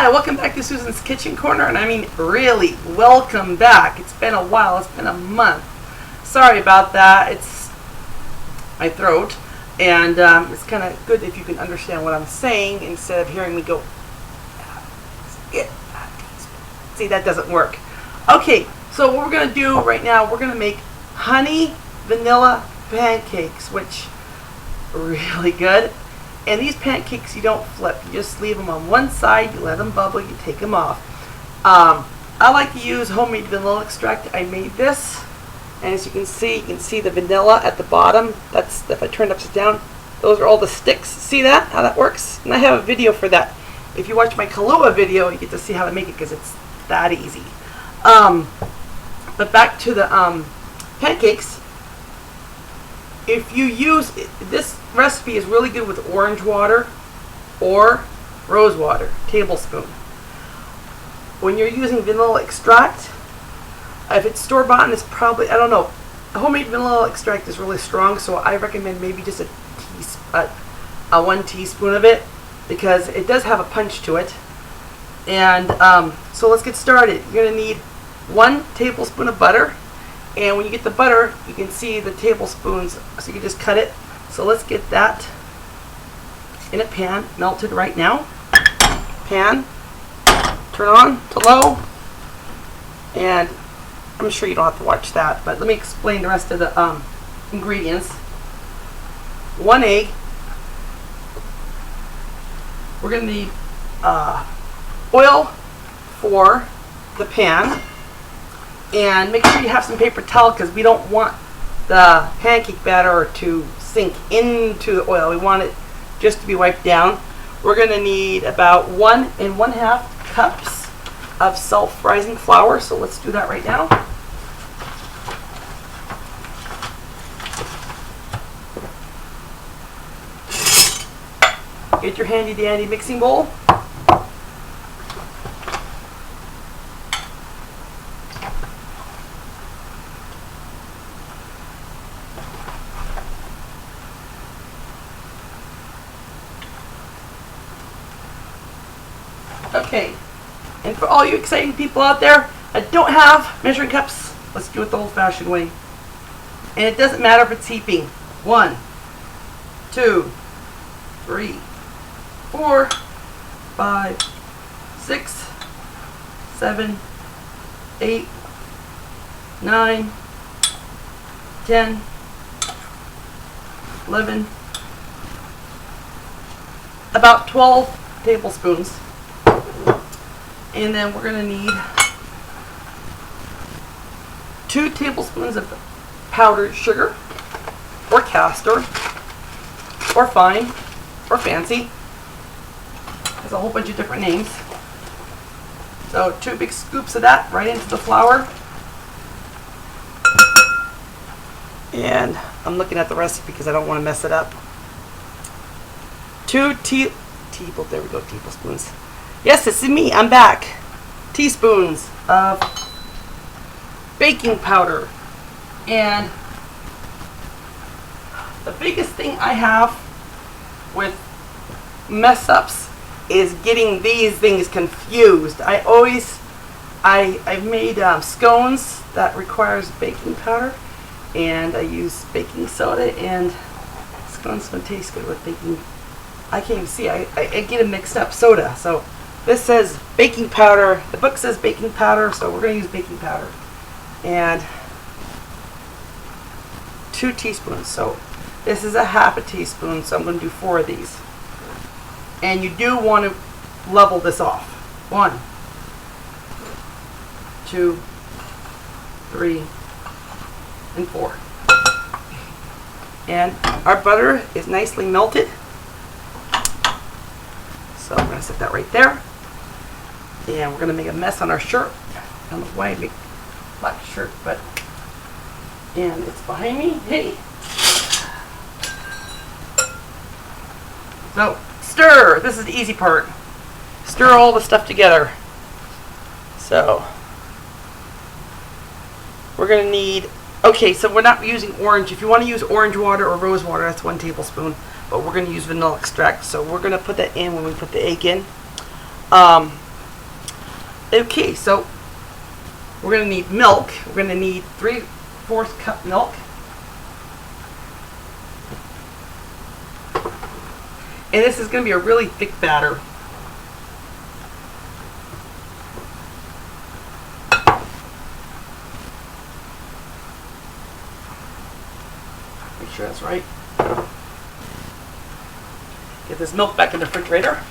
Hi, welcome back to Susan's Kitchen Corner, and I mean really, welcome back. It's been a while, it's been a month. Sorry about that, it's my throat, and it's kind of good if you can understand what I'm saying instead of hearing me go, see, that doesn't work. Okay, so what we're going to do right now, we're going to make honey vanilla pancakes, which are really good. And these pancakes you don't flip, you just leave them on one side, you let them bubble, you take them off. I like to use homemade vanilla extract. I made this, and as you can see the vanilla at the bottom. That's, if I turn it upside down, those are all the sticks. See that, how that works? And I have a video for that. If you watch my Kahlua video, you get to see how to make it because it's that easy. But back to the pancakes. If you use this recipe is really good with orange water or rose water, tablespoon. When you're using vanilla extract, if it's store-bought, it's probably, I don't know, homemade vanilla extract is really strong, so I recommend maybe just a 1 teaspoon of it, because it does have a punch to it. And so let's get started. You're going to need 1 tablespoon of butter. And when you get the butter, you can see the tablespoons, so you can just cut it. So let's get that in a pan, melted right now. Pan, turn on to low. And I'm sure you don't have to watch that, but let me explain the rest of the ingredients. 1 egg. We're going to need oil for the pan. And make sure you have some paper towel because we don't want the pancake batter to sink into the oil. We want it just to be wiped down. We're going to need about 1 1/2 cups of self-rising flour. So let's do that right now. Get your handy dandy mixing bowl. Okay, and for all you exciting people out there that don't have measuring cups, let's do it the old-fashioned way. And it doesn't matter if it's heaping. 1, 2, 3, 4, 5, 6, 7, 8, 9, 10, 11, about 12 tablespoons. And then we're going to need 2 tablespoons of powdered sugar, or castor, or fine, or fancy. There's a whole bunch of different names. So 2 big scoops of that right into the flour. And I'm looking at the recipe because I don't want to mess it up. 2 tablespoons. Yes, this is me. I'm back. Teaspoons of baking powder. And the biggest thing I have with mess ups is getting these things confused. I've made scones that requires baking powder, and I use baking soda, and scones don't taste good with baking. I can't even see. I get them mixed up. Soda. So this says baking powder. The book says baking powder, so we're going to use baking powder. And 2 teaspoons. So this is a 1/2 teaspoon, so I'm going to do 4 of these. And you do want to level this off. 1, 2, 3, and 4. And our butter is nicely melted. So I'm going to set that right there. And we're going to make a mess on our shirt. I don't know why I make a black shirt, but, and it's behind me. Hey. So stir. This is the easy part. Stir all the stuff together. So we're going to need, okay, so we're not using orange. If you want to use orange water or rose water, that's 1 tablespoon. But we're going to use vanilla extract. So we're going to put that in when we put the egg in. Okay, so we're going to need milk. We're going to need 3/4 cup milk. And this is going to be a really thick batter. Make sure that's right. Get this milk back in the refrigerator.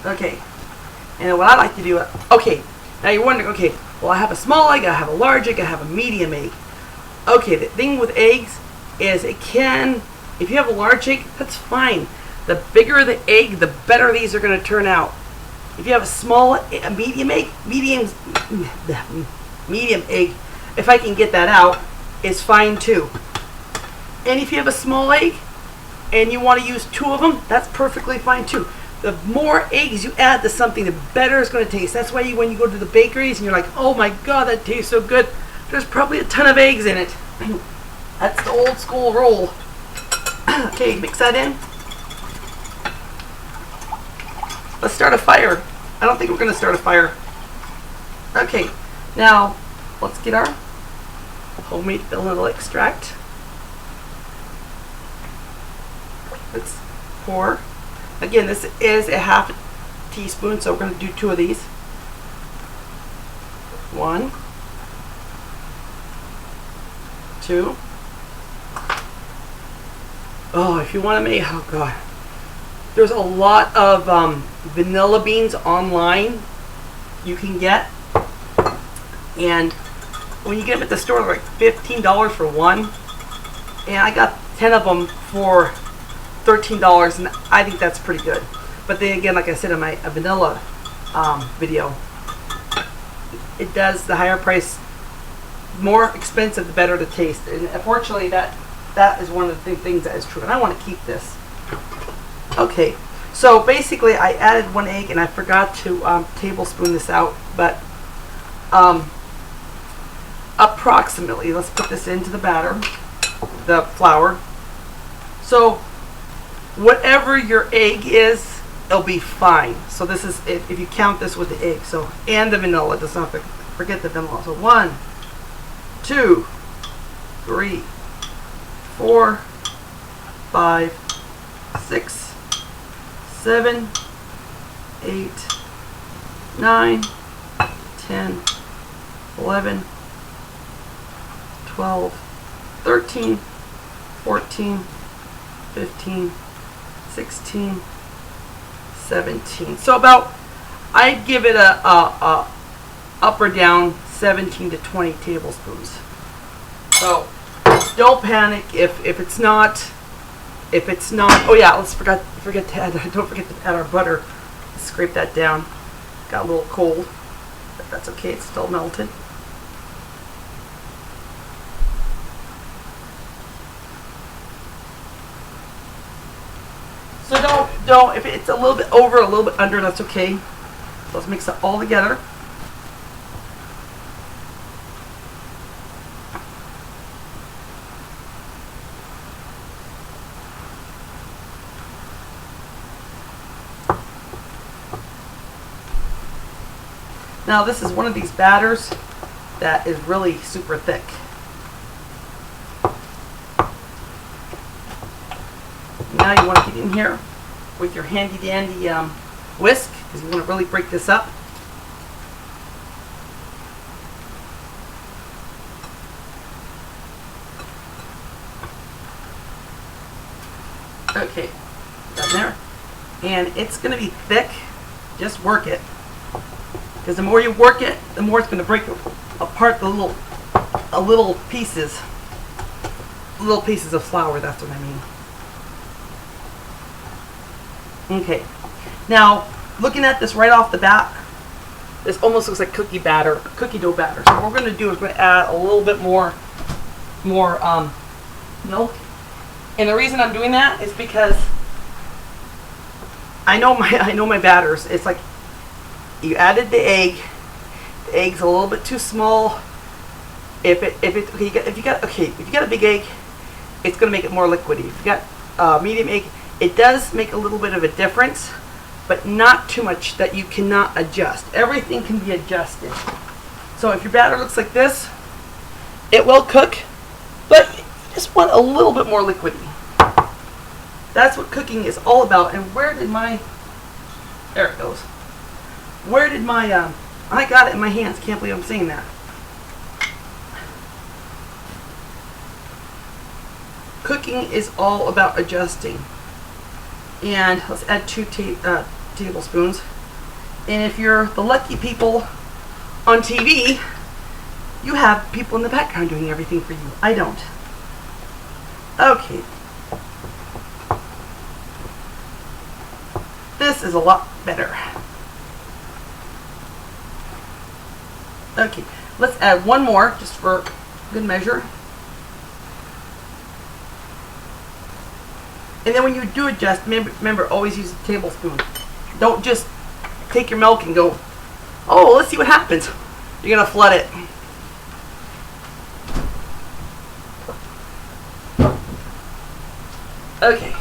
Okay, and what I like to do, okay, now you're wondering, okay, well I have a small egg, I have a large egg, I have a medium egg. Okay, the thing with eggs is it can, if you have a large egg, that's fine. The bigger the egg, the better these are going to turn out. If you have a medium egg, medium egg, if I can get that out, is fine too. And if you have a small egg and you want to use 2 of them, that's perfectly fine too. The more eggs you add to something, the better it's going to taste. That's why when you go to the bakeries and you're like, oh my god, that tastes so good, there's probably a ton of eggs in it. That's the old school rule. Okay, mix that in. Let's start a fire. I don't think we're going to start a fire. Okay, now let's get our homemade vanilla extract. Let's pour. Again, this is a 1/2 teaspoon, so we're going to do 2 of these. 1, 2. Oh, if you want to make, oh god. There's a lot of vanilla beans online you can get. And when you get them at the store, they're like $15 for one. And I got 10 of them for $13, and I think that's pretty good. But then again, like I said in my vanilla video, it does the higher price, more expensive, the better the taste. And unfortunately, that is one of the things that is true. And I want to keep this. Okay, so basically, I added 1 egg, and I forgot to tablespoon this out, but approximately, let's put this into the batter, the flour. So whatever your egg is, it'll be fine. So this is if you count this with the egg. So, and the vanilla. Let's not forget the vanilla. So 1, 2, 3, 4, 5, 6, 7, 8, 9, 10, 11, 12, 13, 14, 15, 16, 17. So about, I'd give it a up or down 17 to 20 tablespoons. So don't panic if it's not. Oh yeah, don't forget to add our butter. Let's scrape that down. Got a little cold, but that's okay. It's still melted. So don't, if it's a little bit over, a little bit under, that's okay. So let's mix it all together. Now this is one of these batters that is really super thick. Now you want to get in here with your handy dandy whisk, because you want to really break this up. Okay, done there. And it's going to be thick. Just work it. Because the more you work it, the more it's going to break apart the little pieces of flour. That's what I mean. Okay. Now, looking at this right off the bat, this almost looks like cookie dough batter. So what we're going to do is we're going to add a little bit more milk. And the reason I'm doing that is because I know my batters. It's like you added the egg. The egg's a little bit too small. If you got a big egg, it's gonna make it more liquidy. If you got medium egg. It does make a little bit of a difference, but not too much that you cannot adjust. Everything can be adjusted. So if your batter looks like this, it will cook, but you just want a little bit more liquidy. That's what cooking is all about. And where did my, there it goes. Where did my, I got it in my hands. Can't believe I'm saying that. Cooking is all about adjusting. And let's add 2 tablespoons. And if you're the lucky people on TV, you have people in the background doing everything for you. I don't. Okay. This is a lot better. Okay, let's add 1 more just for good measure. And then when you do adjust, remember always use a tablespoon. Don't just take your milk and go, oh, let's see what happens. You're going to flood it. Okay.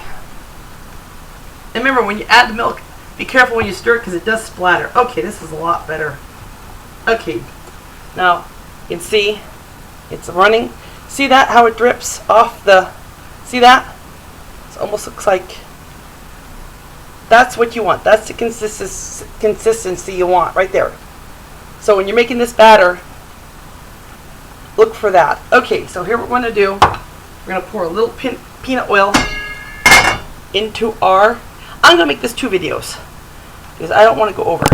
And remember, when you add the milk, be careful when you stir it because it does splatter. Okay, this is a lot better. Okay. Now, you can see it's running. See that, how it drips off the, see that? It almost looks like, that's what you want. That's the consistency you want right there. So when you're making this batter, look for that. Okay, so here what we're going to do, we're going to pour a little peanut oil into our, I'm going to make this 2 videos because I don't want to go over.